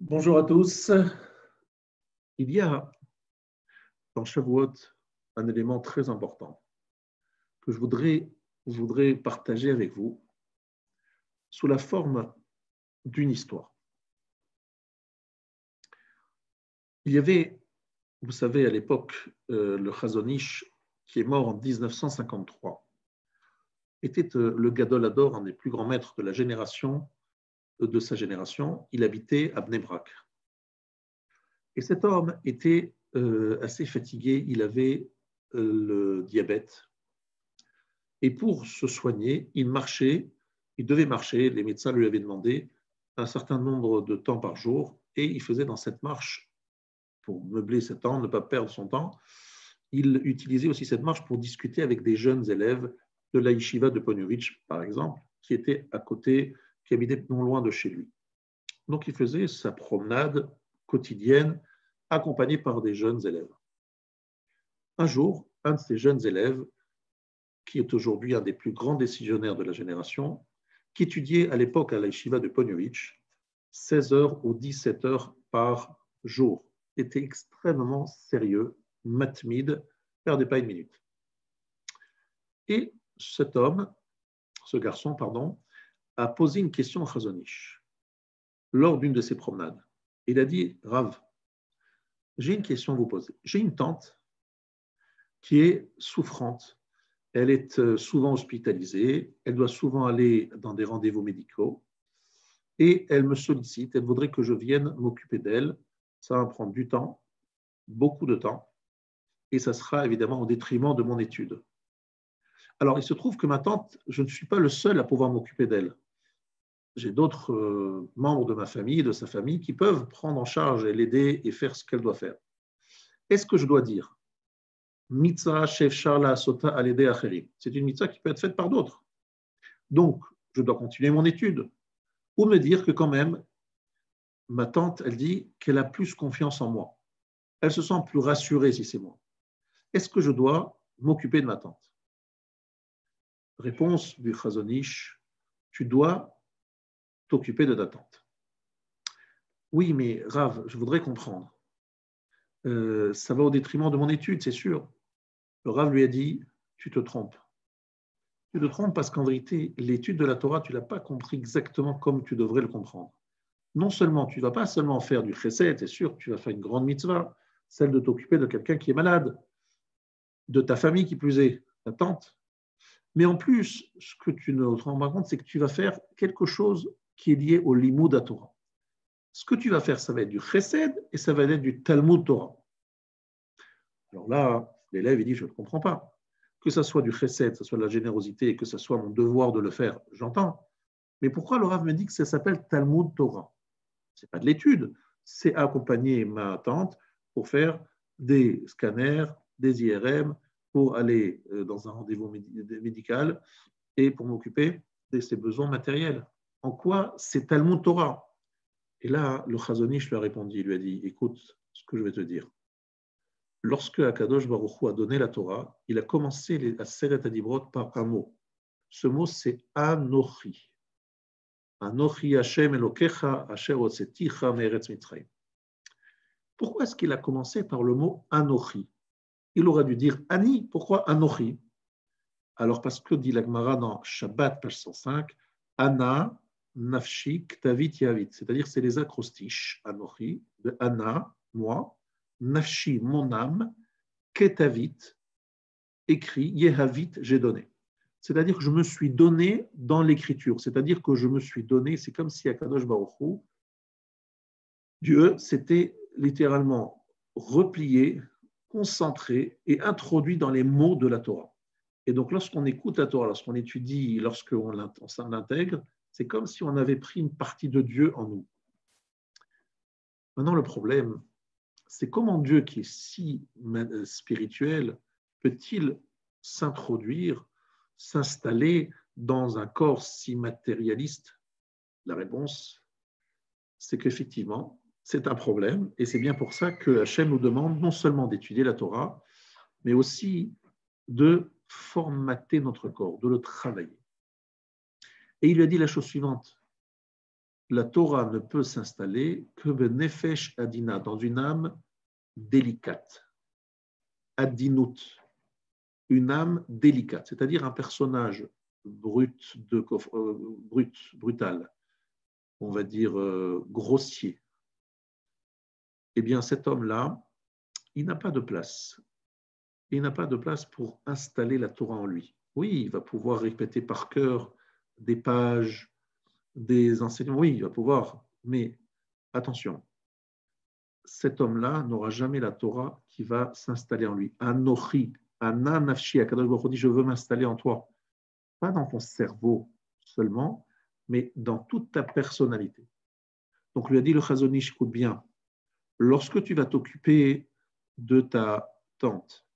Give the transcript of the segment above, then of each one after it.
Bonjour à tous. Il y a dans Shavuot un élément très important que je voudrais partager avec vous sous la forme d'une histoire. Il y avait, vous savez, à l'époque, le Chazon Ish, qui est mort en 1953, était le Gadol Hador, un des plus grands maîtres de de sa génération. Il habitait à Bnei Brak. Et cet homme était assez fatigué, il avait le diabète. Et pour se soigner, il devait marcher, les médecins lui avaient demandé un certain nombre de temps par jour, et il faisait dans cette marche, pour meubler ce temps, ne pas perdre son temps, il utilisait aussi cette marche pour discuter avec des jeunes élèves de la yeshiva de Ponevezh, par exemple, qui étaient à côté, qui habitaient non loin de chez lui. Donc il faisait sa promenade quotidienne accompagné par des jeunes élèves. Un jour, un de ces jeunes élèves, qui est aujourd'hui un des plus grands décisionnaires de la génération, qui étudiait à l'époque à la yeshiva de Ponevezh 16 heures ou 17 heures par jour, était extrêmement sérieux, matmide, perdait pas une minute. Et ce garçon, a posé une question à Chazon Ish lors d'une de ses promenades. Il a dit: Rav, j'ai une question à vous poser. J'ai une tante qui est souffrante. Elle est souvent hospitalisée, elle doit souvent aller dans des rendez-vous médicaux et elle me sollicite, elle voudrait que je vienne m'occuper d'elle. Ça va prendre du temps, beaucoup de temps, et ça sera évidemment au détriment de mon étude. Alors, il se trouve que ma tante, je ne suis pas le seul à pouvoir m'occuper d'elle. J'ai d'autres membres de ma famille, de sa famille, qui peuvent prendre en charge et l'aider et faire ce qu'elle doit faire. Est-ce que je dois dire mitzvah shefshar la'asota al yedei acherim? C'est une mitzvah qui peut être faite par d'autres. Donc, je dois continuer mon étude. Ou me dire que quand même, ma tante, elle dit qu'elle a plus confiance en moi. Elle se sent plus rassurée si c'est moi. Est-ce que je dois m'occuper de ma tante? Réponse du Chazon Ish: tu dois t'occuper de ta tante. Oui, mais Rav, je voudrais comprendre. Ça va au détriment de mon étude, c'est sûr. Le Rav lui a dit: tu te trompes. Tu te trompes parce qu'en vérité, l'étude de la Torah, tu ne l'as pas compris exactement comme tu devrais le comprendre. Non seulement, tu ne vas pas seulement faire du chesed, c'est sûr, tu vas faire une grande mitzvah, celle de t'occuper de quelqu'un qui est malade, de ta famille qui plus est, ta tante. Mais en plus, ce que tu ne te rends pas compte, c'est que tu vas faire quelque chose qui est lié au limud à Torah. Ce que tu vas faire, ça va être du chesed et ça va être du Talmud Torah. Alors là, l'élève, il dit: je ne comprends pas. Que ça soit du chesed, que ce soit de la générosité, et que ce soit mon devoir de le faire, j'entends. Mais pourquoi le Rav me dit que ça s'appelle Talmud Torah? Ce n'est pas de l'étude, c'est accompagner ma tante pour faire des scanners, des IRM, pour aller dans un rendez-vous médical et pour m'occuper de ses besoins matériels. En quoi c'est Talmud Torah? Et là, le Chazon Ish lui a répondu, il lui a dit: écoute ce que je vais te dire. Lorsque Akadosh Baruch Hu a donné la Torah, il a commencé la Seret Adibrot par un mot. Ce mot, c'est Anochi. Anochi Hashem Elokecha Asher Hotzeticha Me'eretz Mitzrayim. Pourquoi est-ce qu'il a commencé par le mot Anochi? Il aurait dû dire Ani. Pourquoi Anochi? Alors parce que, dit la Gemara dans Shabbat, page 105, Ana, Nafshi, Ktavit, Yavit. C'est-à-dire, c'est les acrostiches, Anochi, de Ana, moi, Nafshi, mon âme, Ketavit, écrit, Yehavit, j'ai donné. C'est-à-dire que je me suis donné dans l'écriture. C'est-à-dire que je me suis donné, c'est comme si Akadosh Baruch Hu, Dieu s'était littéralement replié, concentré et introduit dans les mots de la Torah. Et donc, lorsqu'on écoute la Torah, lorsqu'on étudie, lorsqu'on l'intègre, c'est comme si on avait pris une partie de Dieu en nous. Maintenant, le problème, c'est comment Dieu, qui est si spirituel, peut-il s'introduire, s'installer dans un corps si matérialiste? La réponse, c'est qu'effectivement, c'est un problème, et c'est bien pour ça que Hachem nous demande non seulement d'étudier la Torah, mais aussi de formater notre corps, de le travailler. Et il lui a dit la chose suivante: la Torah ne peut s'installer que benefesh adina, dans une âme délicate, adinut, une âme délicate, c'est-à-dire un personnage brutal, on va dire grossier. Eh bien, cet homme-là, il n'a pas de place. Il n'a pas de place pour installer la Torah en lui. Oui, il va pouvoir répéter par cœur des pages, des enseignements, oui, il va pouvoir, mais attention, cet homme-là n'aura jamais la Torah qui va s'installer en lui. Anochi, Ana nafshi, Akadosh Baruch Hu dit, je veux m'installer en toi. Pas dans ton cerveau seulement, mais dans toute ta personnalité. Donc lui a dit le Chazon Ish, écoute bien, lorsque tu vas t'occuper de ta tante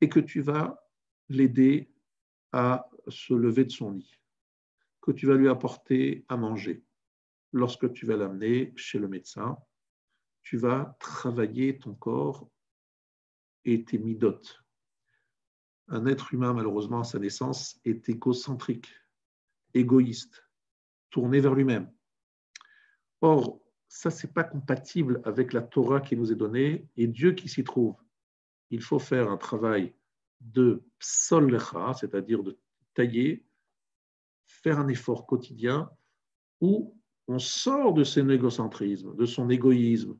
et que tu vas l'aider à se lever de son lit, que tu vas lui apporter à manger, lorsque tu vas l'amener chez le médecin, tu vas travailler ton corps et tes midotes. Un être humain, malheureusement, à sa naissance, est égocentrique, égoïste, tourné vers lui-même. Or, ça, ce n'est pas compatible avec la Torah qui nous est donnée et Dieu qui s'y trouve. Il faut faire un travail de psol lecha, c'est-à-dire de tailler, faire un effort quotidien où on sort de son égocentrisme, de son égoïsme,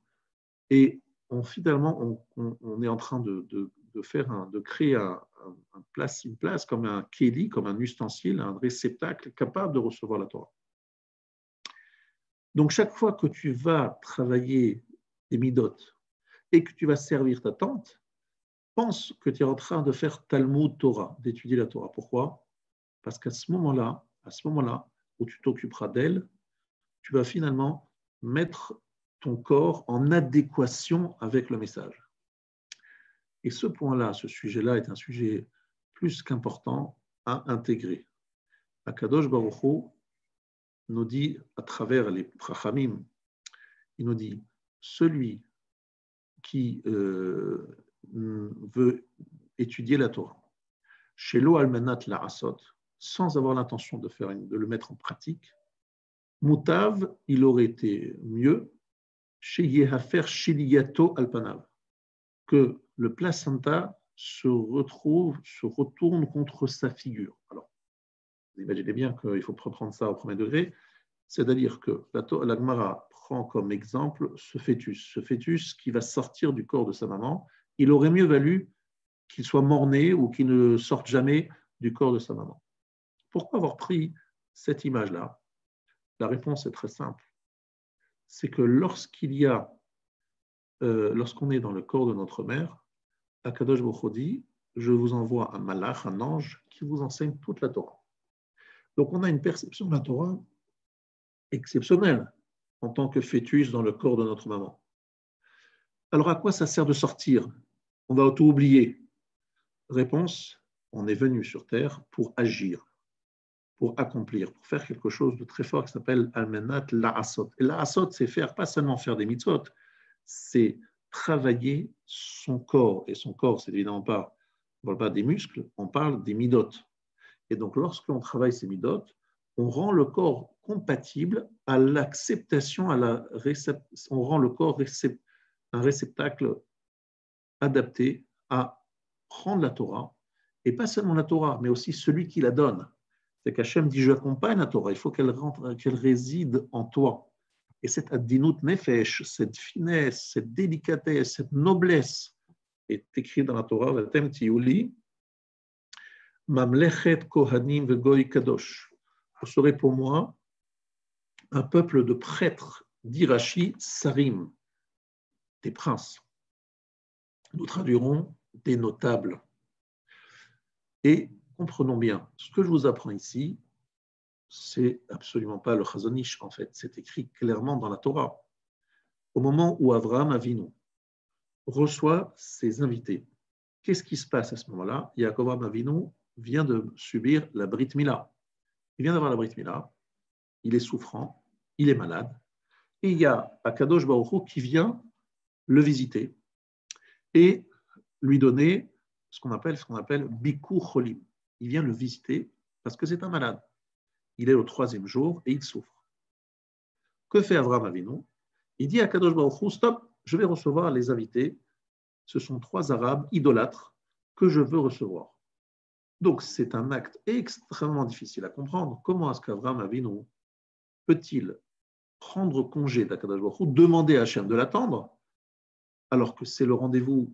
et finalement, on est en train de créer une place comme un kéli, comme un ustensile, un réceptacle capable de recevoir la Torah. Donc, chaque fois que tu vas travailler des midotes et que tu vas servir ta tante, pense que tu es en train de faire Talmud Torah, d'étudier la Torah. Pourquoi? Parce qu'à ce moment-là, où tu t'occuperas d'elle, tu vas finalement mettre ton corps en adéquation avec le message. Et ce point-là, ce sujet-là est un sujet plus qu'important à intégrer. Akadosh Baruch Hu nous dit, à travers les Chachamim, il nous dit, celui qui veut étudier la Torah, chez lo almanat la asot, sans avoir l'intention de le mettre en pratique, Moutav, il aurait été mieux chez Yehafer Shiliyato Alpanav, que le placenta se retourne contre sa figure. Alors, vous imaginez bien qu'il faut reprendre ça au premier degré, c'est-à-dire que la Gemara prend comme exemple ce fœtus qui va sortir du corps de sa maman. Il aurait mieux valu qu'il soit mort-né ou qu'il ne sorte jamais du corps de sa maman. Pourquoi avoir pris cette image-là? La réponse est très simple. C'est que lorsqu'on est dans le corps de notre mère, Akadosh Baruch Hu dit, je vous envoie un malach, un ange, qui vous enseigne toute la Torah. Donc on a une perception de la Torah exceptionnelle en tant que fœtus dans le corps de notre maman. Alors à quoi ça sert de sortir? On va tout oublier. Réponse, on est venu sur terre pour agir, pour accomplir, pour faire quelque chose de très fort qui s'appelle Almenat La'asot. Et La'asot, c'est pas seulement faire des mitzvot, c'est travailler son corps. Et son corps, c'est évidemment pas, on ne parle pas des muscles, on parle des midot. Et donc, lorsqu'on travaille ces midot, on rend le corps compatible à l'acceptation, on rend le corps un réceptacle adapté à prendre la Torah, et pas seulement la Torah, mais aussi celui qui la donne. C'est qu'Hachem dit, j'accompagne la Torah, il faut qu'elle réside en toi. Et cette adinut nefesh, cette finesse, cette délicatesse, cette noblesse est écrite dans la Torah, Vatem Tiyuli, Mamlechet Kohanim Vegoy Kadosh. Vous serez pour moi un peuple de prêtres, d'Irachi, Sarim, des princes. Nous traduirons des notables. Et comprenons bien, ce que je vous apprends ici, c'est absolument pas le Chazon Ish, en fait, c'est écrit clairement dans la Torah. Au moment où Avraham Avinu reçoit ses invités, qu'est-ce qui se passe à ce moment-là? Yaakov Avinu vient de subir la Brit Mila. Il vient d'avoir la Brit Mila, il est souffrant, il est malade, et il y a Akadosh Baruch Hu qui vient le visiter et lui donner ce qu'on appelle Bikur Cholim. Il vient le visiter parce que c'est un malade. Il est au 3e jour et il souffre. Que fait Avraham Avinu? Il dit à Kadosh Baruch Hu, stop, je vais recevoir les invités. Ce sont 3 Arabes idolâtres que je veux recevoir. Donc, c'est un acte extrêmement difficile à comprendre. Comment est-ce qu'Avraham Avinu peut-il prendre congé d'Akadosh Baruch Hu, demander à Hachem de l'attendre, alors que c'est le rendez-vous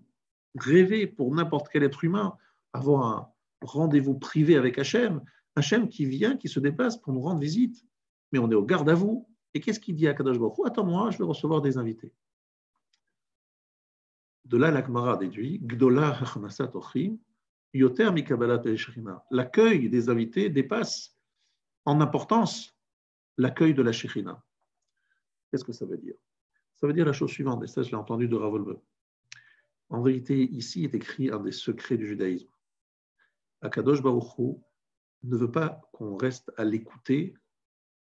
rêvé pour n'importe quel être humain, avoir un rendez-vous privé avec Hachem, Hachem qui vient, qui se déplace pour nous rendre visite. Mais on est au garde à vous. Et qu'est-ce qu'il dit à Akadosh Baruch Hu? Attends-moi, je vais recevoir des invités. De là, la Gemara déduit Gdola hachnasat ochim yoter mikabalat el-shechina. L'accueil des invités dépasse en importance l'accueil de la Shechina. Qu'est-ce que ça veut dire? Ça veut dire la chose suivante, et ça je l'ai entendu de Rav Wolbe. En vérité, ici est écrit un des secrets du judaïsme. Akadosh Baruch Hu ne veut pas qu'on reste à l'écouter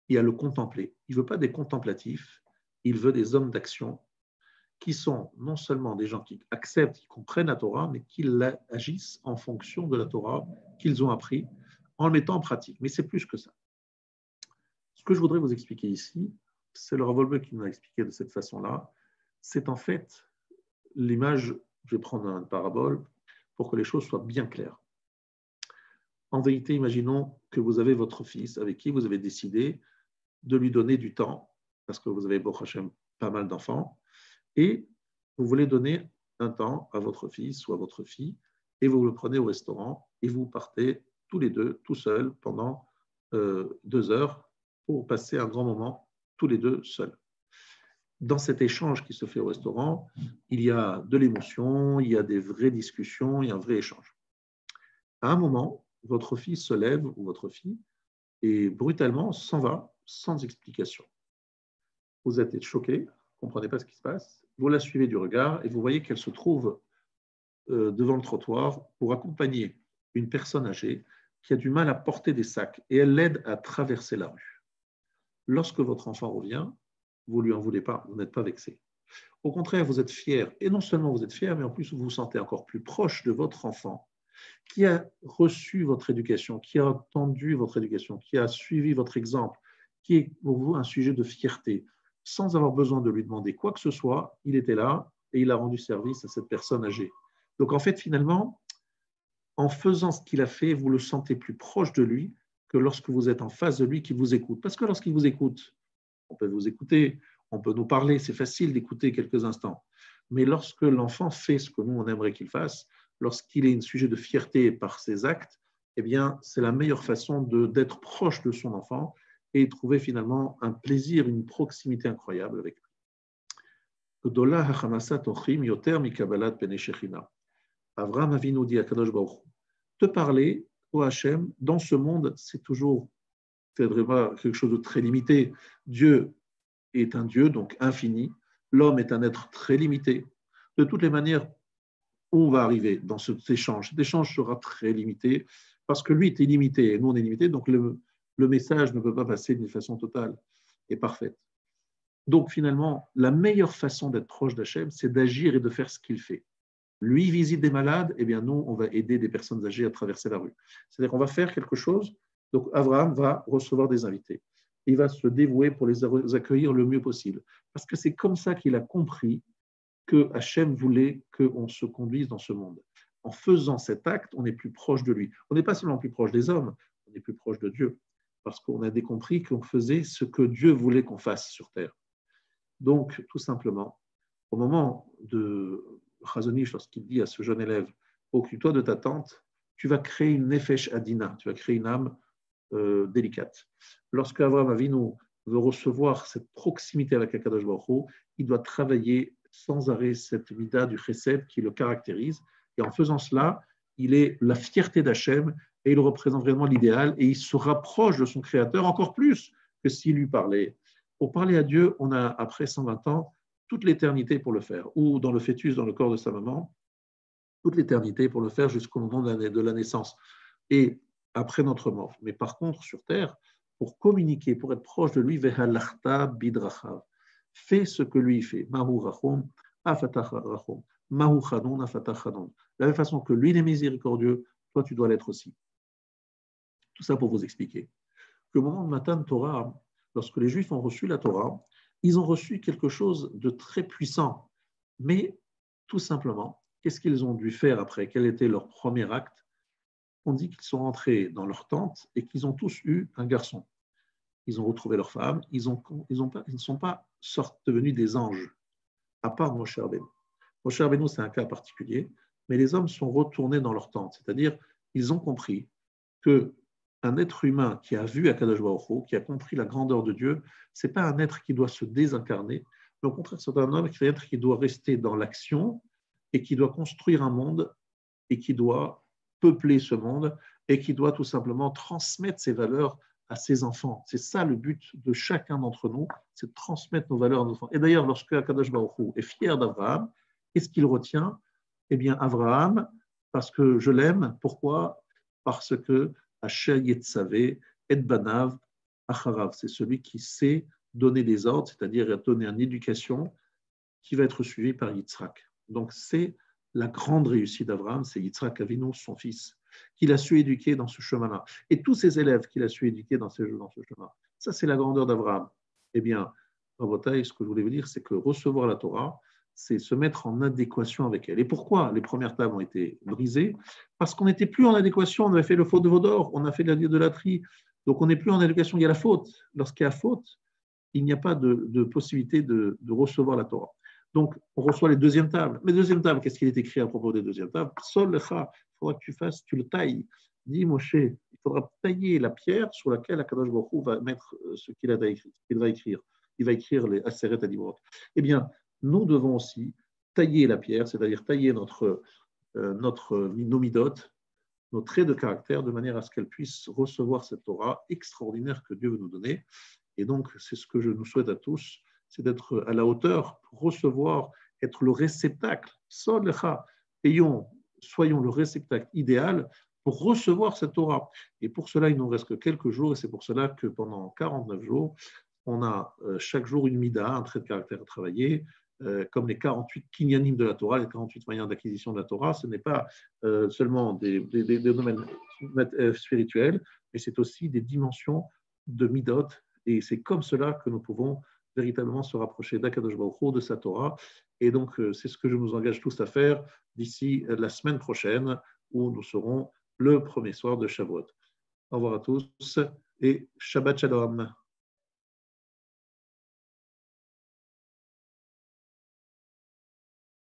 et à le contempler. Il ne veut pas des contemplatifs, il veut des hommes d'action qui sont non seulement des gens qui acceptent, qui comprennent la Torah, mais qui agissent en fonction de la Torah qu'ils ont appris, en le mettant en pratique. Mais c'est plus que ça. Ce que je voudrais vous expliquer ici, c'est le Rav Wolbe qui m'a expliqué de cette façon-là, c'est en fait l'image, je vais prendre une parabole pour que les choses soient bien claires. En vérité, imaginons que vous avez votre fils avec qui vous avez décidé de lui donner du temps, parce que vous avez, Baruch Hashem, pas mal d'enfants, et vous voulez donner un temps à votre fils ou à votre fille, et vous le prenez au restaurant, et vous partez tous les deux, tout seuls, pendant 2 heures, pour passer un grand moment, tous les deux seuls. Dans cet échange qui se fait au restaurant, il y a de l'émotion, il y a des vraies discussions, il y a un vrai échange. À un moment, votre fils se lève, ou votre fille, et brutalement s'en va, sans explication. Vous êtes choqué, vous ne comprenez pas ce qui se passe, vous la suivez du regard, et vous voyez qu'elle se trouve devant le trottoir pour accompagner une personne âgée qui a du mal à porter des sacs, et elle l'aide à traverser la rue. Lorsque votre enfant revient, vous ne lui en voulez pas, vous n'êtes pas vexé. Au contraire, vous êtes fier, et non seulement vous êtes fier, mais en plus vous vous sentez encore plus proche de votre enfant qui a reçu votre éducation, qui a entendu votre éducation, qui a suivi votre exemple, qui est pour vous un sujet de fierté. Sans avoir besoin de lui demander quoi que ce soit, il était là et il a rendu service à cette personne âgée. Donc en fait, finalement, en faisant ce qu'il a fait, vous le sentez plus proche de lui que lorsque vous êtes en face de lui qui vous écoute. Parce que lorsqu'il vous écoute, on peut vous écouter, on peut nous parler, c'est facile d'écouter quelques instants. Mais lorsque l'enfant fait ce que nous, on aimerait qu'il fasse, lorsqu'il est un sujet de fierté par ses actes, eh bien, c'est la meilleure façon d'être proche de son enfant et trouver finalement un plaisir, une proximité incroyable avec lui. Avraham Avinu dit à Kadosh Baruch Hu, te parler, ô Hachem, dans ce monde, c'est toujours quelque chose de très limité. Dieu est un Dieu, donc infini. L'homme est un être très limité. De toutes les manières, on va arriver dans cet échange. Cet échange sera très limité parce que lui est illimité et nous on est limité, donc le message ne peut pas passer d'une façon totale et parfaite. Donc finalement, la meilleure façon d'être proche d'Hachem, c'est d'agir et de faire ce qu'il fait. Lui visite des malades, eh bien nous, on va aider des personnes âgées à traverser la rue. C'est-à-dire qu'on va faire quelque chose, donc Abraham va recevoir des invités. Il va se dévouer pour les accueillir le mieux possible. Parce que c'est comme ça qu'il a compris que Hachem voulait qu'on se conduise dans ce monde. En faisant cet acte, on est plus proche de lui. On n'est pas seulement plus proche des hommes, on est plus proche de Dieu. Parce qu'on a compris qu'on faisait ce que Dieu voulait qu'on fasse sur terre. Donc, tout simplement, au moment de Chazon Ish, lorsqu'il dit à ce jeune élève, occupe-toi de ta tante, tu vas créer une nefesh adina, tu vas créer une âme délicate. Lorsque Avraham Avinu veut recevoir cette proximité avec Akadosh Baruch Hu, il doit travailler sans arrêt cette mida du chesed qui le caractérise. Et en faisant cela, il est la fierté d'Hachem et il représente vraiment l'idéal et il se rapproche de son Créateur encore plus que s'il lui parlait. Pour parler à Dieu, on a, après 120 ans, toute l'éternité pour le faire, ou dans le fœtus, dans le corps de sa maman, toute l'éternité pour le faire jusqu'au moment de la naissance et après notre mort. Mais par contre, sur terre, pour communiquer, pour être proche de lui, vehalachta bidrachav, fais ce que lui fait. Mahu rachum, afatach rachum. Mahu chadon, afatach chadon. De la même façon que lui est miséricordieux, toi tu dois l'être aussi. Tout ça pour vous expliquer qu'au moment de Matan Torah, lorsque les Juifs ont reçu la Torah, ils ont reçu quelque chose de très puissant. Mais tout simplement, qu'est-ce qu'ils ont dû faire après? Quel était leur premier acte? On dit qu'ils sont rentrés dans leur tente et qu'ils ont tous eu un garçon. Ils ont retrouvé leur femme, ils ne sont pas devenus des anges, à part Moshe Rabbeinu. Moshe Rabbeinu, c'est un cas particulier, mais les hommes sont retournés dans leur tente, c'est-à-dire ils ont compris qu'un être humain qui a vu Akadosh Baruch Hu, qui a compris la grandeur de Dieu, ce n'est pas un être qui doit se désincarner, mais au contraire, c'est un homme qui doit rester dans l'action et qui doit construire un monde et qui doit peupler ce monde et qui doit tout simplement transmettre ses valeurs à ses enfants. C'est ça le but de chacun d'entre nous, c'est de transmettre nos valeurs à nos enfants. Et d'ailleurs, lorsque Akadosh Baruch Hu est fier d'Abraham, qu'est-ce qu'il retient? Eh bien, Abraham, parce que je l'aime. Pourquoi? Parce que Asher Yetzavé et Banav Acharav, c'est celui qui sait donner des ordres, c'est-à-dire donner une éducation qui va être suivie par Yitzhak. Donc, c'est la grande réussite d'Abraham, c'est Yitzhak Avinu, son fils, qu'il a su éduquer dans ce chemin-là. Et tous ses élèves qu'il a su éduquer dans ce chemin. Ça, c'est la grandeur d'Abraham. Eh bien, Rabotai, ce que je voulais vous dire, c'est que recevoir la Torah, c'est se mettre en adéquation avec elle. Et pourquoi les premières tables ont été brisées? Parce qu'on n'était plus en adéquation, on avait fait le faute de Vaudor, on a fait l'idolâtrie, donc on n'est plus en adéquation, il y a la faute. Lorsqu'il y a faute, il n'y a pas de possibilité de recevoir la Torah. Donc, on reçoit les deuxièmes tables. Les deuxièmes tables, qu'est-ce qu'il est écrit à propos des deuxièmes tables? Sol lecha, il faudra que tu le tailles. Dis Moshe, il faudra tailler la pierre sur laquelle Akadosh Baruch Hu va mettre ce qu'il va écrire. Il va écrire les Aseret Adibot. Eh bien, nous devons aussi tailler la pierre, c'est-à-dire tailler nos midot, nos traits de caractère, de manière à ce qu'elle puisse recevoir cette Torah extraordinaire que Dieu veut nous donner. Et donc, c'est ce que je nous souhaite à tous, c'est d'être à la hauteur pour recevoir, être le réceptacle. Soyons le réceptacle idéal pour recevoir cette Torah. Et pour cela, il nous reste que quelques jours, et c'est pour cela que pendant 49 jours, on a chaque jour une mida, un trait de caractère à travailler, comme les 48 kinyanim de la Torah, les 48 moyens d'acquisition de la Torah. Ce n'est pas seulement des domaines spirituels, mais c'est aussi des dimensions de midot. Et c'est comme cela que nous pouvons véritablement se rapprocher d'Akadosh Baruch Hu, de sa Torah. Et donc, c'est ce que je nous engage tous à faire d'ici la semaine prochaine, où nous serons le premier soir de Shavuot. Au revoir à tous et Shabbat Shalom.